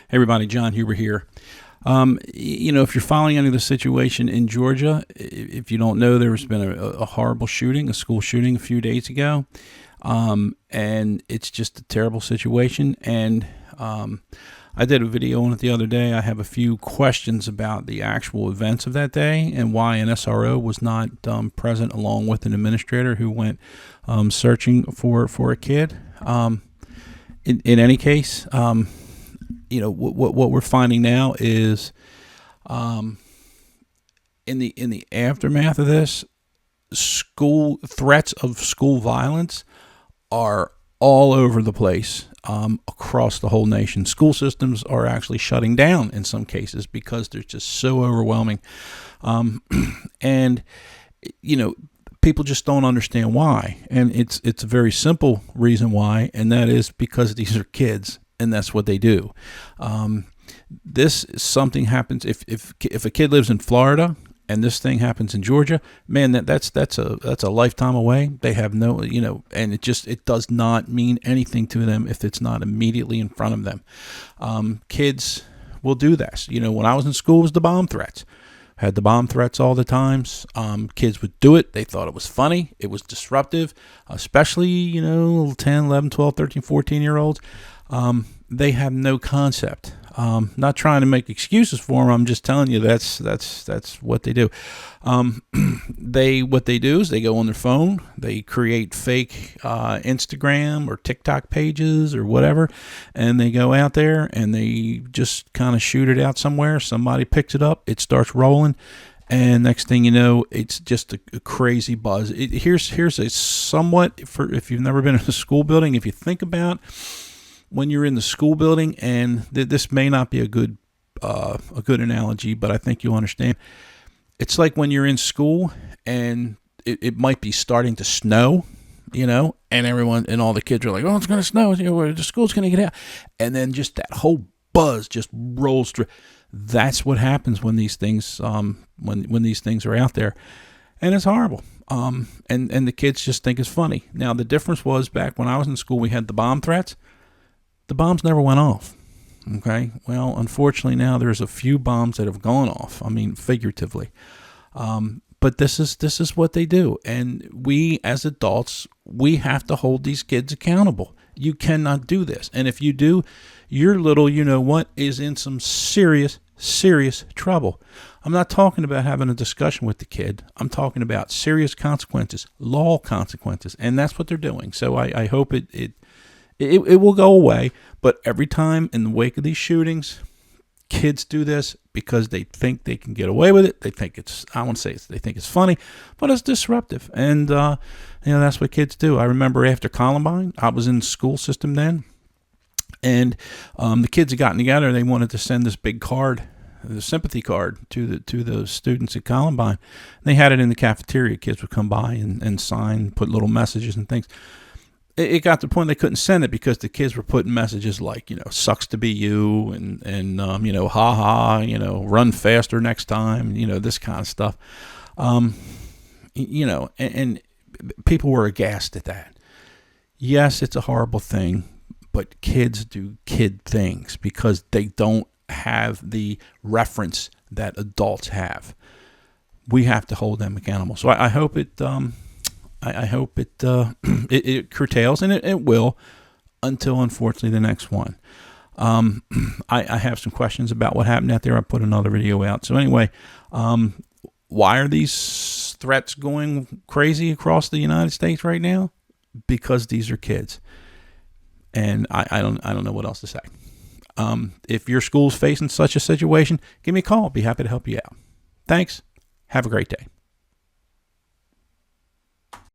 Hey everybody, John Huber here. If you're following any of the situation in Georgia, if you don't know, there's been a horrible shooting, a school shooting a few days ago, and it's just a terrible situation. And I did a video on it the other day. I have a few questions about the actual events of that day and why an SRO was not present along with an administrator who went searching for a kid. In any case, what we're finding now is, in the aftermath of this, school threats of school violence are all over the place, across the whole nation. School systems are actually shutting down in some cases because they're just so overwhelming, and people just don't understand why. And it's a very simple reason why, and that is because these are kids. And that's what they do. This something happens if a kid lives in Florida and this thing happens in Georgia, man, that's a lifetime away. They have no, and it does not mean anything to them if it's not immediately in front of them. Kids will do this. When I was in school, it was the bomb threats. Had the bomb threats all the times. Kids would do it. They thought it was funny. It was disruptive, especially, 10, 11, 12, 13, 14-year-olds. They have no concept. Not trying to make excuses for them. I'm just telling you that's what they do. What they do is they go on their phone. They create fake Instagram or TikTok pages or whatever, and they go out there and they just kind of shoot it out somewhere. Somebody picks it up. It starts rolling. And next thing you know, it's just a crazy buzz. Here's a somewhat, for if you've never been in a school building, if you think about when you're in the school building, and this may not be a good analogy, but I think you'll understand. It's like when you're in school and it might be starting to snow, and everyone and all the kids are like, "Oh, it's going to snow! The school's going to get out," and then just that whole buzz just rolls through. That's what happens when these things when these things are out there, and it's horrible. And the kids just think it's funny. Now the difference was back when I was in school, we had the bomb threats. The bombs never went off. Okay. Well, unfortunately now there's a few bombs that have gone off. I mean, figuratively. But this is what they do. And we as adults, we have to hold these kids accountable. You cannot do this. And if you do, your little, is in some serious, serious trouble. I'm not talking about having a discussion with the kid. I'm talking about serious consequences, law consequences. And that's what they're doing. So I hope it will go away, but every time in the wake of these shootings, kids do this because they think they can get away with it. They think they think it's funny, but it's disruptive. And, that's what kids do. I remember after Columbine, I was in the school system then, and the kids had gotten together. They wanted to send this big card, the sympathy card, to the students at Columbine. They had it in the cafeteria. Kids would come by and sign, put little messages and things. It got to the point they couldn't send it because the kids were putting messages like, sucks to be you, and ha ha, run faster next time, this kind of stuff. And people were aghast at that. Yes, it's a horrible thing, but kids do kid things because they don't have the reference that adults have. We have to hold them accountable. So I hope it, I hope it curtails, and it will, until unfortunately the next one. I have some questions about what happened out there. I put another video out. So anyway, why are these threats going crazy across the United States right now? Because these are kids, and I don't know what else to say. If your school's facing such a situation, give me a call. I'll be happy to help you out. Thanks. Have a great day.